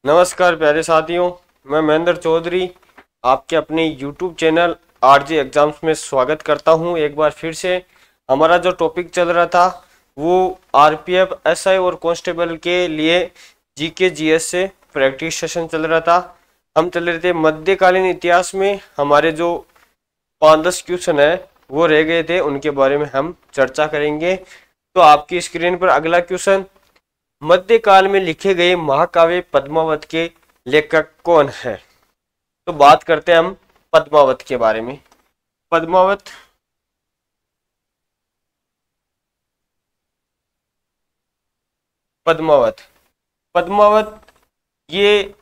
नमस्कार प्यारे साथियों, मैं महेंद्र चौधरी आपके अपने YouTube चैनल आरजे एग्जाम्स में स्वागत करता हूं। एक बार फिर से हमारा जो टॉपिक चल रहा था वो आरपीएफ, एसआई और कांस्टेबल के लिए जीके जीएस से प्रैक्टिस सेशन चल रहा था। हम चल रहे थे मध्यकालीन इतिहास में। हमारे जो 5-10 क्वेश्चन है वो रह गए थे, उनके बारे में हम चर्चा करेंगे। तो आपकी स्क्रीन पर अगला क्वेश्चन, मध्यकाल में लिखे गए महाकाव्य पद्मावत के लेखक कौन है? तो बात करते हैं हम पद्मावत के बारे में। पद्मावत पद्मावत पद्मावत ये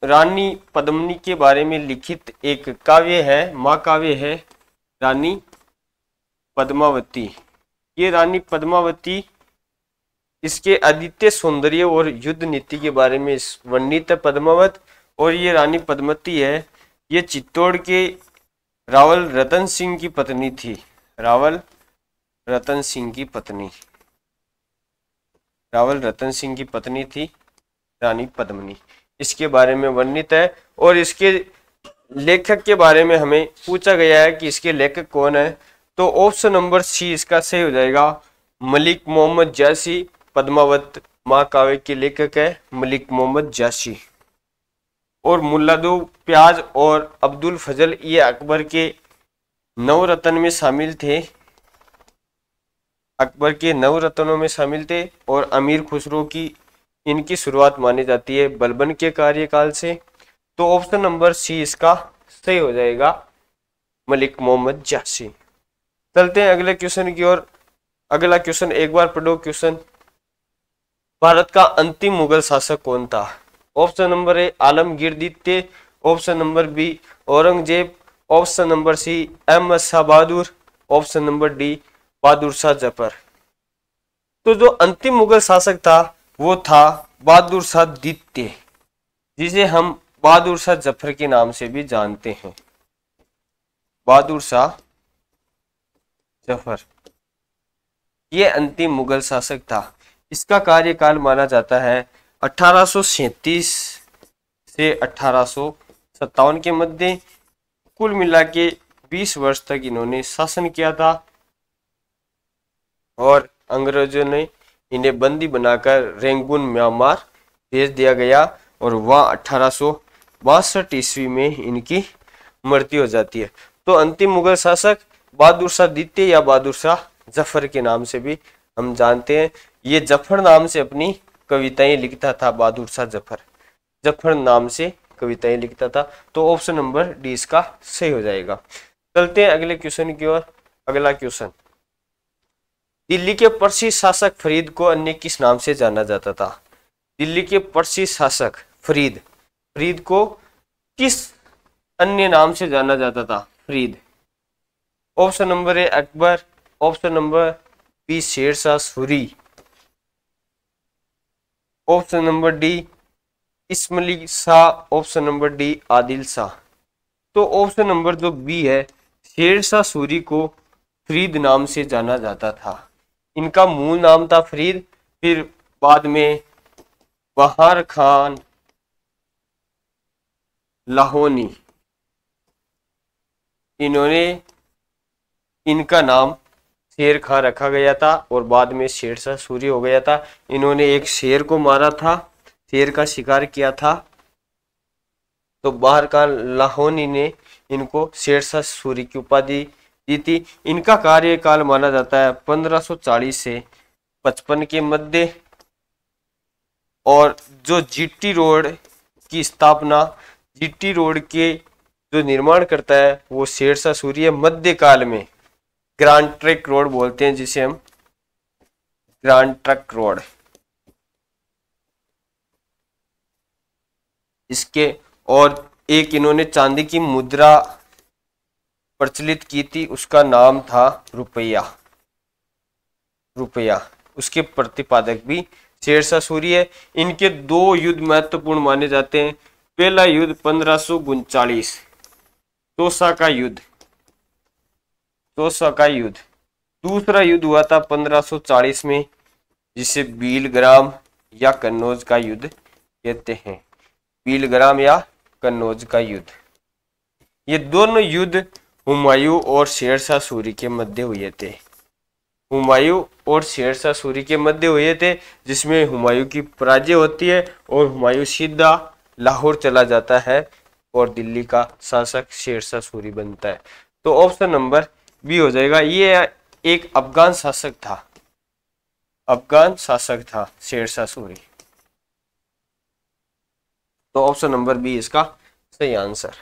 रानी पद्मिनी के बारे में लिखित एक काव्य है, महाकाव्य है रानी पद्मावती। ये रानी पद्मावती, इसके अद्वितीय सौंदर्य और युद्ध नीति के बारे में वर्णित है पद्मावत। और ये रानी पद्मावती है, ये चित्तौड़ के रावल रतन सिंह की पत्नी थी। रावल रतन सिंह की पत्नी, रावल रतन सिंह की पत्नी थी रानी पद्मिनी, इसके बारे में वर्णित है। और इसके लेखक के बारे में हमें पूछा गया है कि इसके लेखक कौन है। तो ऑप्शन नंबर सी इसका सही हो जाएगा, मलिक मोहम्मद जासी। पद्मावत महाकाव्य के लेखक है मलिक मोहम्मद जासी। और मुल्लादो प्याज और अब्दुल फजल ये अकबर के नवरत्न में शामिल थे, अकबर के नवरत्नों में शामिल थे। और अमीर खुसरो की इनकी शुरुआत मानी जाती है बलबन के कार्यकाल से। तो ऑप्शन नंबर सी इसका सही हो जाएगा, मलिक मोहम्मद जासी। चलते हैं अगले क्वेश्चन की ओर। अगला क्वेश्चन एक बार पढ़ो क्वेश्चन, भारत का अंतिम मुगल शासक कौन था? ऑप्शन नंबर ए आलमगीर द्वितीय, option number B Aurangzeb, option number C Ahmad Shah Bahadur, option number D Bahadur Shah Zafar. तो जो अंतिम मुगल शासक था वो था बहादुर शाह द्वितीय, जिसे हम बहादुर शाह जफर के नाम से भी जानते हैं। बहादुर शाह जफर ये अंतिम मुगल शासक था। इसका कार्यकाल माना जाता है 1837 से 1857 के मध्य। कुल मिला के 20 वर्ष तक इन्होंने शासन किया था और अंग्रेजों ने इन्हें बंदी बनाकर रेंगून म्यांमार भेज दिया गया और वह 1862 ईस्वी में इनकी मृत्यु हो जाती है। तो अंतिम मुगल शासक बहादुर शाह द्वितीय या बहादुर शाह जफर के नाम से भी हम जानते हैं। ये जफर नाम से अपनी कविताएं लिखता था, बहादुर शाह जफर जफर नाम से कविताएं लिखता था। तो ऑप्शन नंबर डी इसका सही हो जाएगा। चलते हैं अगले क्वेश्चन की ओर। अगला क्वेश्चन, दिल्ली के प्रसिद्ध शासक फरीद को अन्य किस नाम से जाना जाता था? दिल्ली के प्रसिद्ध शासक फरीद को किस अन्य नाम से जाना जाता था? Farid. Option number A Akbar, option number B Sher Shah Suri, option number D Ismaili Shah, option number D Adil Shah. तो ऑप्शन नंबर जो बी है, शेर शाह सूरी को फरीद नाम से जाना जाता था। इनका मूल नाम था फरीद, फिर बाद में बहार खान लाहौनी, इनका नाम शेर खान रखा गया था और बाद में शेर शाह सूरी हो गया था। इन्होंने एक शेर को मारा था, शेर का शिकार किया था, तो बहार खान लाहौनी ने इनको शेर शाह सूरी की उपाधि दी थी। इनका कार्यकाल माना जाता है 1540 से 55 के मध्य। और जो जीटी रोड की स्थापना, जीटी रोड के जो निर्माण करता है वो शेर शाह सूरी है। मध्यकाल में ग्रांड ट्रक रोड बोलते हैं जिसे हम, ग्रांड ट्रक रोड। इसके और एक इन्होंने चांदी की मुद्रा प्रचलित की थी, उसका नाम था रुपया। उसके प्रतिपादक भी शेर शाह सूरी है। इनके दो युद्ध महत्वपूर्ण माने जाते हैं। पहला युद्ध 1539 तोसा का युद्ध। दूसरा युद्ध हुआ था 1540 में, जिसे बीलग्राम या कन्नौज का युद्ध कहते हैं। पीलग्राम या कन्नौज का युद्ध। ये दोनों युद्ध हुमायूं और शेरशाह सूरी के मध्य हुए थे। हुमायूं और शेरशाह सूरी के मध्य हुए थे, जिसमें हुमायूं की पराजय होती है और हुमायूं सीधा लाहौर चला जाता है और दिल्ली का शासक शेरशाह सूरी बनता है। तो ऑप्शन नंबर बी हो जाएगा। ये एक अफगान शासक था, अफगान शासक था शेरशाह सूरी। तो ऑप्शन नंबर बी इसका सही आंसर।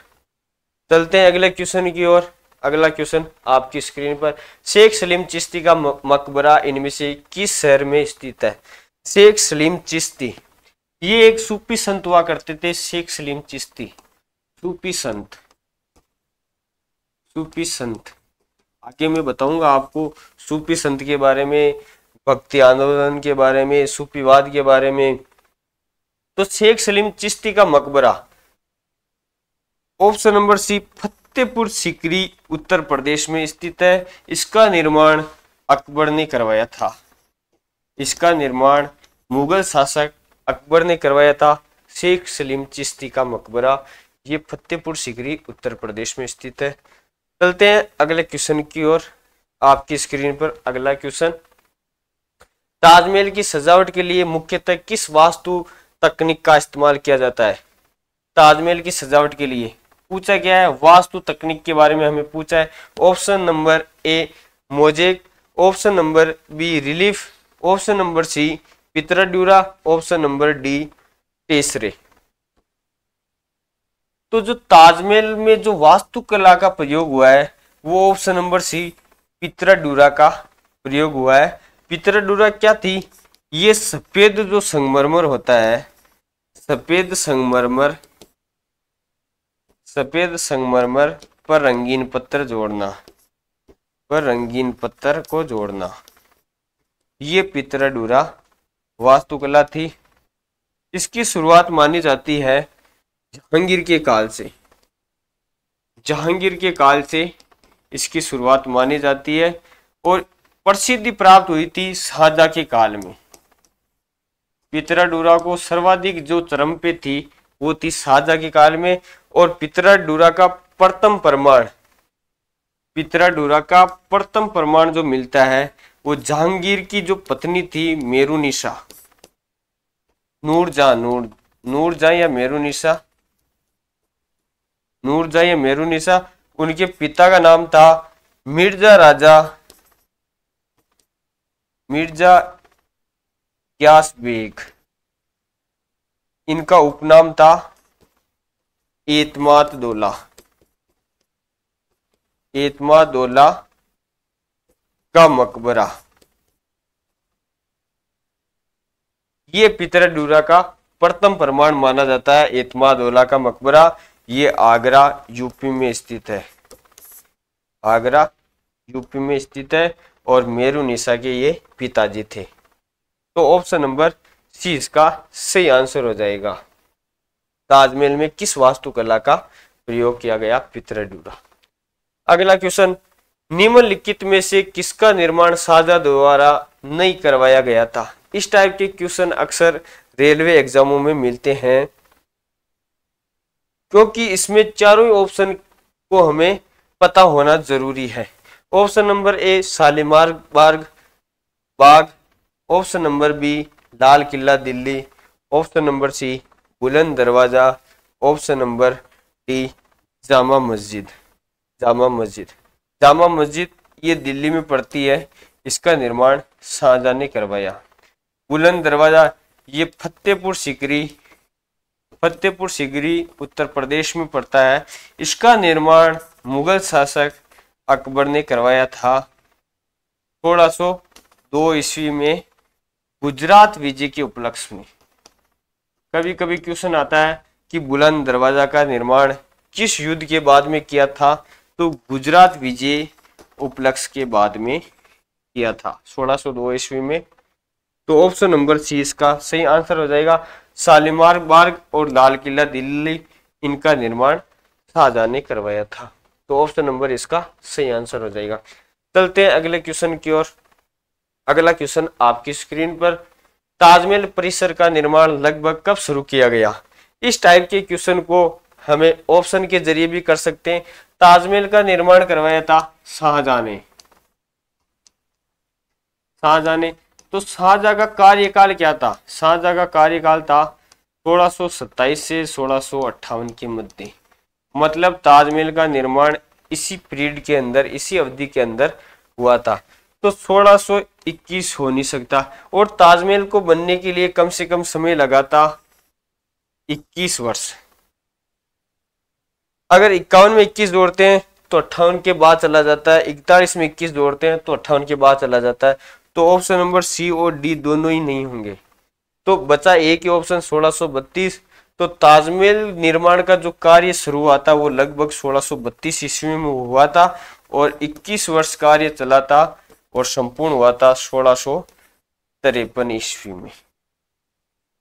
चलते हैं अगले क्वेश्चन की ओर। अगला क्वेश्चन आपकी स्क्रीन पर, शेख सलीम चिश्ती का मकबरा इनमें से किस शहर में स्थित है? शेख सलीम चिश्ती ये एक सूफी संत हुआ करते थे। शेख सलीम चिश्ती सूफी संत, सूफी संत। आगे मैं बताऊंगा आपको सूफी संत के बारे में, भक्ति आंदोलन के बारे में, सूफीवाद के बारे में। तो शेख सलीम चिश्ती का मकबरा option number C Fatehpur Sikri Uttar Pradesh में स्थित है। इसका निर्माण अकबर ने करवाया था। इसका निर्माण मुगल शासक अकबर ने करवाया था। शेख सलीम चिश्ती का मकबरा ये फतेहपुर सीकरी उत्तर प्रदेश में स्थित है। चलते हैं अगले क्वेश्चन की ओर। आपकी स्क्रीन पर अगला क्वेश्चन, ताजमहल की सजावट के लिए मुख्यतः किस वास्तु तकनीक का इस्तेमाल किया जाता है? ताजमहल की सजावट के लिए पूछा गया है, वास्तु तकनीक के बारे में हमें पूछा है। Option number A mosaic, option number B relief, option number C pietra dura, option number D tesserae. तो जो ताजमहल में जो वास्तुकला का प्रयोग हुआ है वो ऑप्शन नंबर सी पितराडूरा का प्रयोग हुआ है। पितराडूरा क्या थी? ये सफेद जो संगमरमर होता है, सफेद संगमरमर, सफेद संगमरमर पर रंगीन पत्थर जोड़ना, पर रंगीन पत्थर को जोड़ना, ये पितराडूरा वास्तुकला थी। इसकी शुरुआत मानी जाती है जहांगीर के काल से। जहांगीर के काल से इसकी शुरुआत मानी जाती है और प्रसिद्धि प्राप्त हुई थी शाहजहां के काल में। पितराडूरा को सर्वाधिक जो चरम पे थी वो थी शाहजहां के काल में। और पितराडूरा का प्रथम प्रमाण, पितराडूरा का प्रथम प्रमाण जो मिलता है वो जहांगीर की जो पत्नी थी मेरुनिसा, नूरजहां या मेरुनिसा, नूरजहां या मेरुनिसा, उनके पिता का नाम था मिर्जा राजा, मिर्जा ग्यास बेग। इनका उपनाम था एतमाद दौला, एतमाद दौला का मकबरा। ये पितराडूरा का प्रथम प्रमाण माना जाता है। एतमाद दौला का मकबरा ये आगरा यूपी में स्थित है, आगरा यूपी में स्थित है और मेरुनिसा के ये पिताजी थे। तो ऑप्शन नंबर सी इसका सही आंसर हो जाएगा। ताजमहल में किस वास्तुकला का प्रयोग किया गया? पितराडूरा। अगला क्वेश्चन, निम्नलिखित में से किसका निर्माण शाहजहां द्वारा नहीं करवाया गया था? इस टाइप के क्वेश्चन अक्सर रेलवे एग्जामों में मिलते हैं, क्योंकि इसमें चारों ऑप्शन को हमें पता होना जरूरी है। Option number A Shalimar Bagh, option number B Lal Qila Delhi, option number C Buland Darwaza, option number D Jama Masjid. Jama Masjid, Jama Masjid ये दिल्ली में पड़ती है। इसका निर्माण शाहजहां ने करवाया। बुलंद दरवाजा ये फतेहपुर सीकरी उत्तर प्रदेश में पड़ता है। इसका निर्माण मुगल शासक अकबर ने करवाया था 1602 ईस्वी में गुजरात विजय के उपलक्ष्य में। कभी कभी क्वेश्चन आता है कि बुलंद दरवाजा का निर्माण किस युद्ध के बाद में किया था? तो गुजरात विजय उपलक्ष्य के बाद में किया था 1602 ईस्वी में। तो ऑप्शन नंबर सी इसका सही आंसर हो जाएगा। शालीमार बाग और लाल किला दिल्ली, इनका निर्माण शाहजहां ने करवाया था। तो ऑप्शन नंबर इसका सही आंसर हो जाएगा। चलते हैं अगले क्वेश्चन की ओर। अगला क्वेश्चन आपकी स्क्रीन पर, ताजमहल परिसर का निर्माण लगभग कब शुरू किया गया? इस टाइप के क्वेश्चन को हमें ऑप्शन के जरिए भी कर सकते हैं। ताजमहल का निर्माण करवाया था शाहजहां ने। शाहजहां ने, तो शाहजहां का कार्यकाल क्या था? शाहजहां का कार्यकाल था 1627 से 1658 के मध्य। मतलब ताजमहल का निर्माण इसी पीरियड के अंदर, इसी अवधि के अंदर हुआ था। तो 1621 हो नहीं सकता, और ताजमहल को बनने के लिए कम से कम समय लगा था 21 वर्ष। अगर 51 में 21 जोड़ते हैं तो 58 के बाद चला जाता है, 41 में 21 जोड़ते हैं तो 58 के बाद चला जाता है। तो ऑप्शन नंबर सी और डी दोनों ही नहीं होंगे। तो बचा एक ही ऑप्शन 1632। तो ताजमहल निर्माण का जो कार्य शुरू हुआ था वो लगभग 1632 ईस्वी में हुआ था, और 21 वर्ष कार्य चला था और संपूर्ण हुआ था 1653 ईस्वी में।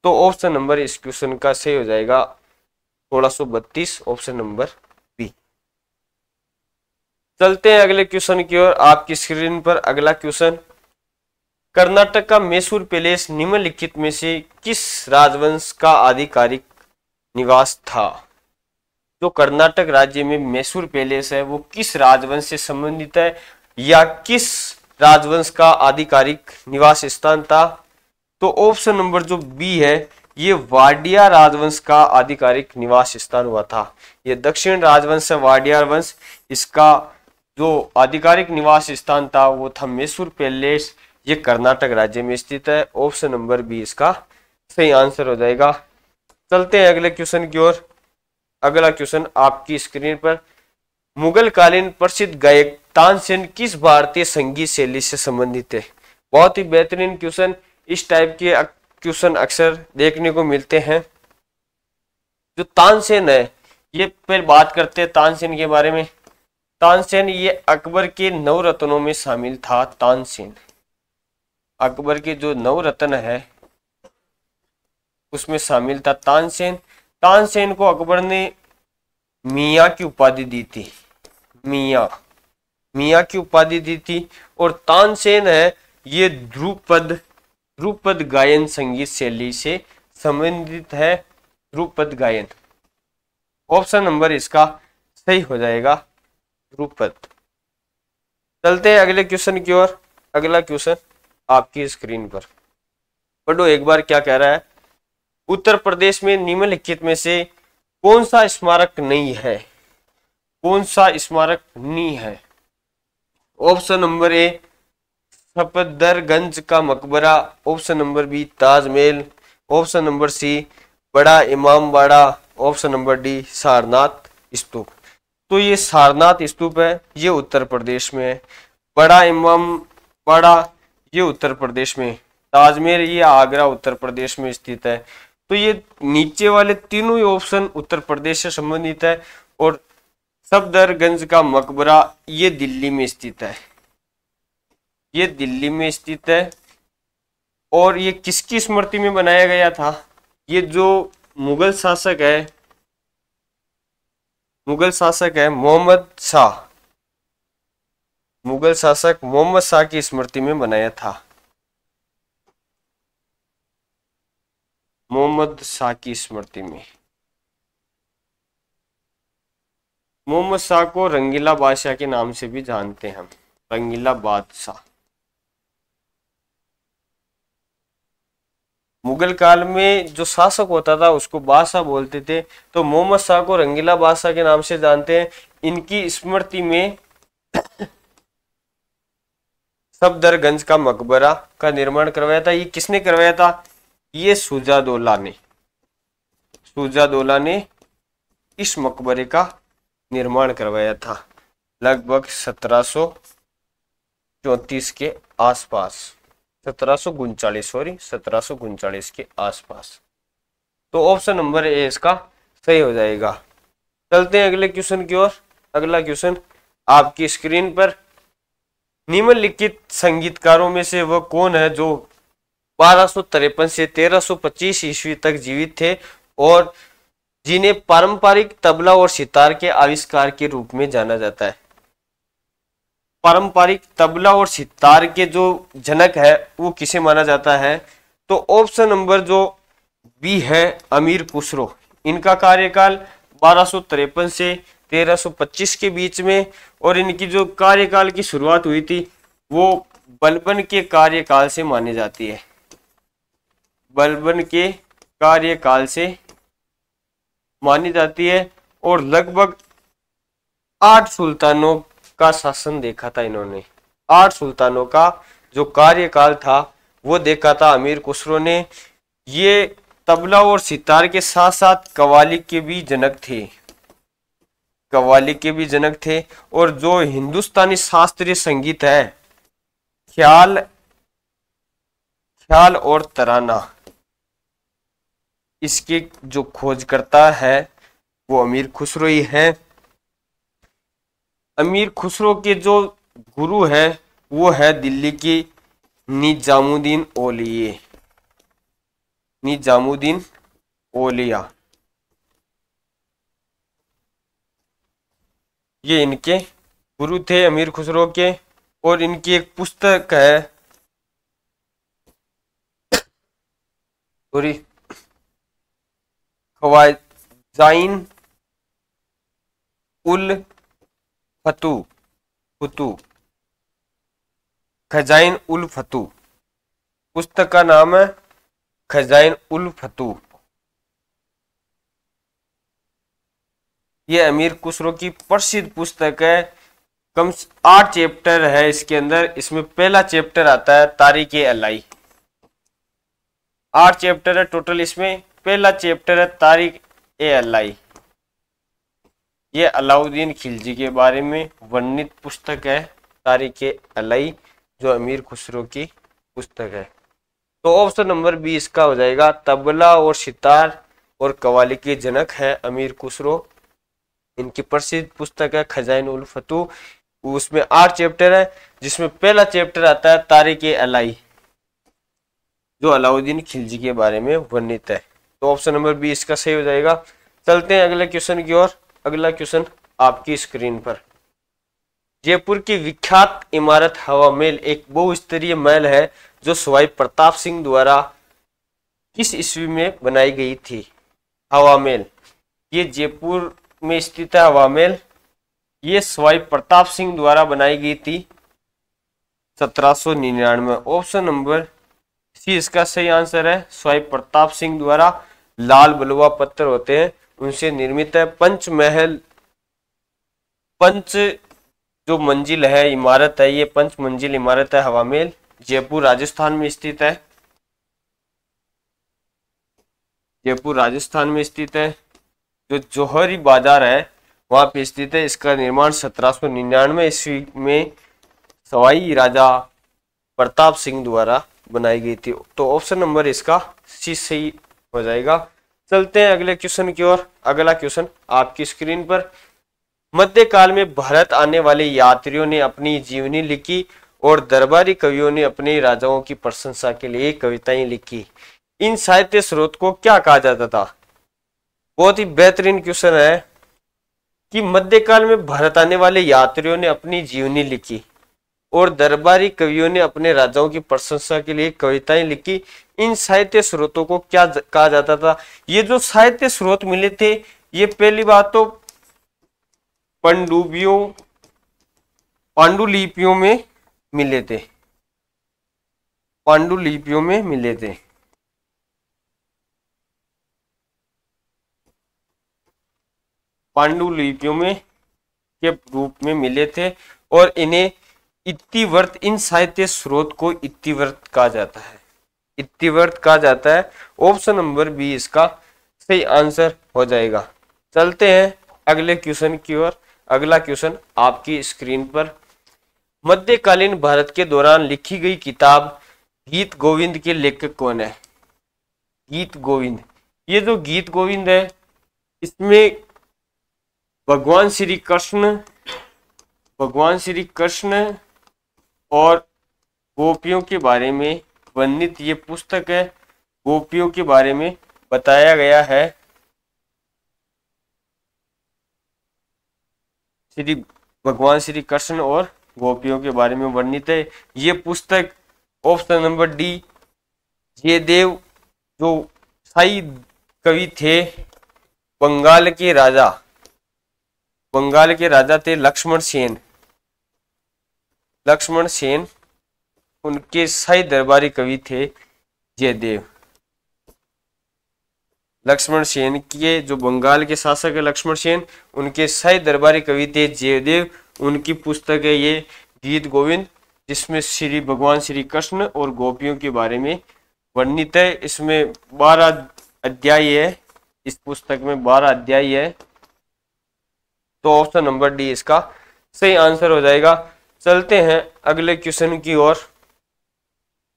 तो ऑप्शन नंबर इस क्वेश्चन का सही हो जाएगा 1632, ऑप्शन नंबर बी। चलते हैं अगले क्वेश्चन की ओर। आपकी स्क्रीन पर अगला क्वेश्चन, कर्नाटक का मैसूर पैलेस निम्नलिखित में से किस राजवंश का आधिकारिक निवास था? जो कर्नाटक राज्य में मैसूर पैलेस है वो किस राजवंश से संबंधित है, या किस राजवंश का आधिकारिक निवास स्थान था? तो ऑप्शन नंबर जो बी है, ये वाडिया राजवंश का आधिकारिक निवास स्थान हुआ था। ये दक्षिण राजवंश है वाडिया वंश, इसका जो आधिकारिक निवास स्थान था वो था मैसूर पैलेस। ये कर्नाटक राज्य में स्थित है। ऑप्शन नंबर बी इसका सही आंसर हो जाएगा। चलते हैं अगले क्वेश्चन की ओर। अगला क्वेश्चन आपकी स्क्रीन पर, मुगल कालीन प्रसिद्ध गायक तानसेन किस भारतीय संगीत शैली से संबंधित है? बहुत ही बेहतरीन क्वेश्चन। इस टाइप के क्वेश्चन अक्सर देखने को मिलते हैं। जो तानसेन है, ये फिर बात करते हैं तानसेन के बारे में। तानसेन ये अकबर के 9 रत्नों में शामिल था। तानसेन अकबर के जो 9 रत्न है उसमें शामिल था तानसेन। तानसेन को अकबर ने मियाँ की उपाधि दी थी। मियाँ की उपाधि दी थी। और तानसेन है ये ध्रुपद गायन संगीत शैली से संबंधित है। ध्रुपद गायन, ऑप्शन नंबर इसका सही हो जाएगा ध्रुपद। चलते हैं अगले क्वेश्चन की ओर। अगला क्वेश्चन आपकी स्क्रीन पर पढ़ो एक बार क्या कह रहा है। उत्तर प्रदेश में निम्नलिखित में से कौन सा स्मारक नहीं है? कौन सा स्मारक नहीं है? ऑप्शन नंबर ए सफदरगंज का मकबरा, option number B Taj Mahal, option number C Bara Imambara, option number D Sarnath stupa. तो ये सारनाथ स्तूप है, ये उत्तर प्रदेश में है। बड़ा इमामबाड़ा ये उत्तर प्रदेश में, ताजमहल ये आगरा उत्तर प्रदेश में स्थित है। तो ये नीचे वाले तीनों ही ऑप्शन उत्तर प्रदेश से संबंधित है। और सफदरगंज का मकबरा ये दिल्ली में स्थित है। ये दिल्ली में स्थित है। और ये किसकी स्मृति में बनाया गया था? ये जो मुगल शासक है मोहम्मद शाह, मुगल शासक मोहम्मद शाह की स्मृति में बनाया था। मोहम्मद शाह की स्मृति में। मोहम्मद शाह को रंगीला बादशाह के नाम से भी जानते हैं हम, रंगीला बादशाह। मुगल काल में जो शासक होता था उसको बादशाह बोलते थे। तो मोहम्मद शाह को रंगीला बादशाह के नाम से जानते हैं। इनकी स्मृति में सफदरगंज का मकबरा का निर्माण करवाया था। ये किसने करवाया था? ये शुजादौला ने इस मकबरे का निर्माण करवाया था लगभग 1734 के आसपास, 1739 के आसपास। तो ऑप्शन नंबर ए इसका सही हो जाएगा। चलते हैं अगले क्वेश्चन की ओर। अगला क्वेश्चन आपकी स्क्रीन पर, निम्नलिखित संगीतकारों में से वह कौन है जो 1253 से 1325 ईस्वी तक जीवित थे और जिन्हें पारंपरिक तबला और सितार के आविष्कार के रूप में जाना जाता है? पारंपरिक तबला और सितार के जो जनक है वो किसे माना जाता है? तो ऑप्शन नंबर जो बी है अमीर खुसरो, इनका कार्यकाल 1253 से 1325 के बीच में, और इनकी जो कार्यकाल की शुरुआत हुई थी वो बलबन के कार्यकाल से मानी जाती है। बलबन के कार्यकाल से मानी जाती है, और लगभग 8 सुल्तानों का शासन देखा था इन्होंने। 8 सुल्तानों का जो कार्यकाल था वो देखा था अमीर खुसरो ने। ये तबला और सितार के साथ साथ कव्वाली के भी जनक थे, कव्वाली के भी जनक थे। और जो हिंदुस्तानी शास्त्रीय संगीत है, ख्याल ख्याल और तराना, इसके जो खोजकर्ता है वो अमीर खुसरो ही है। अमीर खुसरो के जो गुरु है वो है दिल्ली की निजामुद्दीन औलिया, निजामुद्दीन औलिया। ये इनके गुरु थे अमीर खुसरो के। और इनकी एक पुस्तक है, सॉरी, खवाजाइन उल फतू, खजाइन उल फतू, पुस्तक का नाम है खजाइन उल फतू। ये अमीर खुसरो की प्रसिद्ध पुस्तक है। कम 8 चैप्टर है इसके अंदर। इसमें पहला चैप्टर आता है तारीख-ए अलाई। 8 चैप्टर है टोटल, इसमें पहला चैप्टर है तारीख-ए अलाई। ये अलाउद्दीन खिलजी के बारे में वर्णित पुस्तक है तारीख-ए अलाई, जो अमीर खुसरो की पुस्तक है। तो ऑप्शन नंबर बी इसका हो जाएगा। तबला और सितार और कव्वाली के जनक है अमीर खुसरो। इनकी प्रसिद्ध पुस्तक है खजाइन उल फतू। उसमें 8 चैप्टर है, जिसमें पहला चैप्टर आता है तारीख-ए अलाई, जो अलाउद्दीन खिलजी के बारे में वर्णित है। तो ऑप्शन नंबर बी इसका सही हो जाएगा। चलते हैं अगले क्वेश्चन की ओर। अगला क्वेश्चन आपकी स्क्रीन पर। जयपुर की विख्यात इमारत हवा महल एक बहुस्तरीय महल है जो सवाई प्रताप सिंह द्वारा किस ईस्वी में बनाई गई थी? हवा महल, ये जयपुर में स्थित है हवा महल। ये सवाई प्रताप सिंह द्वारा बनाई गई थी 1799। ऑप्शन नंबर सी इसका सही आंसर है। सवाई प्रताप सिंह द्वारा लाल बलुआ पत्थर होते हैं उनसे निर्मित है। पंचमहल, पंच जो मंजिल है इमारत है, ये 5 मंजिल इमारत है हवा महल। जयपुर राजस्थान में स्थित है। जयपुर राजस्थान में स्थित है। जो जौहरी बाजार है वहां पे स्थित है। इसका निर्माण 1799 ईस्वी में सवाई राजा प्रताप सिंह द्वारा बनाई गई थी। तो ऑप्शन नंबर इसका सी सही हो जाएगा। चलते हैं अगले क्वेश्चन की ओर। अगला क्वेश्चन आपकी स्क्रीन पर। मध्यकाल में भारत आने वाले यात्रियों ने अपनी जीवनी लिखी और दरबारी कवियों ने अपने राजाओं की प्रशंसा के लिए कविताएं लिखी। इन साहित्य स्रोत को क्या कहा जाता था? बहुत ही बेहतरीन क्वेश्चन है कि मध्यकाल में भारत आने वाले यात्रियों ने अपनी जीवनी लिखी और दरबारी कवियों ने अपने राजाओं की प्रशंसा के लिए कविताएं लिखी। इन साहित्य स्रोतों को क्या कहा जाता था? ये जो साहित्य स्रोत मिले थे, ये पहली बात तो पांडुलिपियों में मिले थे। पांडुलिपियों में मिले थे। पांडुलिपियों में के रूप में मिले थे और इन्हें इतिवृत्त, इन साहित्य स्रोत को इतिवृत्त कहा जाता है। इतिवृत्त कहा जाता है। ऑप्शन नंबर बी इसका सही आंसर हो जाएगा। चलते हैं अगले क्वेश्चन की ओर। अगला क्वेश्चन आपकी स्क्रीन पर। मध्यकालीन भारत के दौरान लिखी गई किताब गीत गोविंद के लेखक कौन है? गीत गोविंद, ये जो गीत गोविंद है इसमें भगवान श्री कृष्ण और गोपियों के बारे में वर्णित ये पुस्तक है। गोपियों के बारे में बताया गया है। भगवान श्री कृष्ण और गोपियों के बारे में वर्णित है ये पुस्तक। ऑप्शन नंबर डी, जयदेव जो शाही कवि थे बंगाल के राजा थे लक्ष्मण सेन। लक्ष्मण सेन, उनके शाही दरबारी कवि थे जयदेव। लक्ष्मण सेन के जो बंगाल के शासक है लक्ष्मण सेन, उनके शाही दरबारी कवि थे जयदेव। उनकी पुस्तक है ये गीत गोविंद, जिसमें श्री भगवान श्री कृष्ण और गोपियों के बारे में वर्णित है। इसमें 12 अध्याय है, इस पुस्तक में 12 अध्याय है। तो ऑप्शन नंबर डी इसका सही आंसर हो जाएगा। चलते हैं अगले क्वेश्चन की ओर।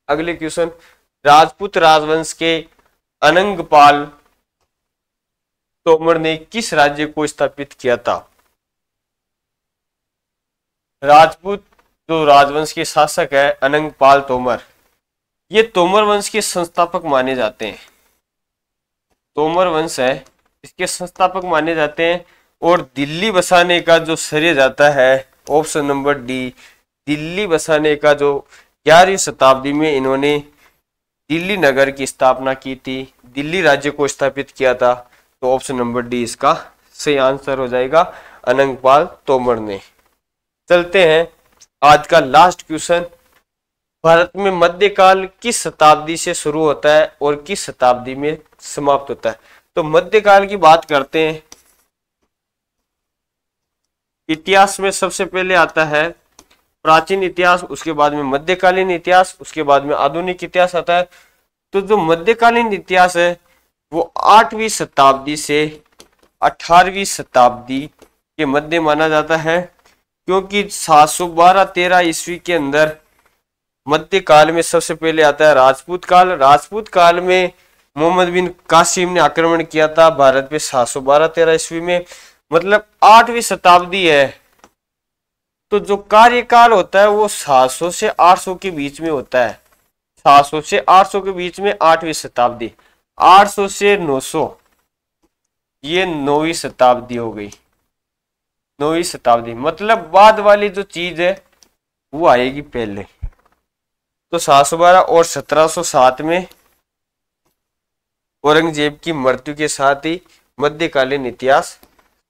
अगले क्वेश्चन, राजपूत राजवंश के अनंगपाल तोमर ने किस राज्य को स्थापित किया था? राजपूत जो राजवंश के शासक है अनंगपाल तोमर, ये तोमर वंश के संस्थापक माने जाते हैं। तोमर वंश है, इसके संस्थापक माने जाते हैं। और दिल्ली बसाने का जो श्रेय जाता है, ऑप्शन नंबर डी, दिल्ली बसाने का जो 11वीं शताब्दी में इन्होंने दिल्ली नगर की स्थापना की थी, दिल्ली राज्य को स्थापित किया था। तो ऑप्शन नंबर डी इसका सही आंसर हो जाएगा, अनंगपाल तोमर ने। चलते हैं आज का लास्ट क्वेश्चन, भारत में मध्यकाल किस शताब्दी से शुरू होता है और किस शताब्दी में समाप्त होता है? तो मध्यकाल की बात करते हैं। इतिहास में सबसे पहले आता है प्राचीन इतिहास, उसके बाद में मध्यकालीन इतिहास, उसके बाद में आधुनिक इतिहास आता है। तो जो मध्यकालीन इतिहास है वो 8वीं शताब्दी से 18वीं शताब्दी के मध्य माना जाता है, क्योंकि 712-13 ईस्वी के अंदर मध्यकाल में सबसे पहले आता है राजपूत काल। राजपूत काल में मोहम्मद बिन कासिम ने आक्रमण किया था भारत पे 712-13 ईस्वी में, मतलब 8वीं शताब्दी है। तो जो कार्यकाल होता है वो 700 से 800 के बीच में होता है। 700 से 800 के बीच में 8वीं शताब्दी, 800 से 900 ये 9वीं शताब्दी हो गई। 9वीं शताब्दी मतलब बाद वाली जो चीज है वो आएगी पहले। तो 712 और 1707 में औरंगजेब की मृत्यु के साथ ही मध्यकालीन इतिहास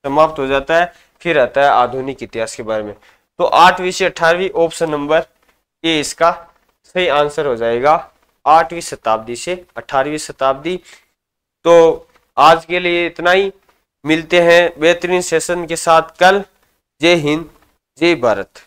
समाप्त हो जाता है। फिर आता है आधुनिक इतिहास के बारे में। तो 8वीं से 18वीं, ऑप्शन नंबर ए इसका सही आंसर हो जाएगा, 8वीं शताब्दी से 18वीं शताब्दी। तो आज के लिए इतना ही, मिलते हैं बेहतरीन सेशन के साथ कल। जय हिंद, जय भारत।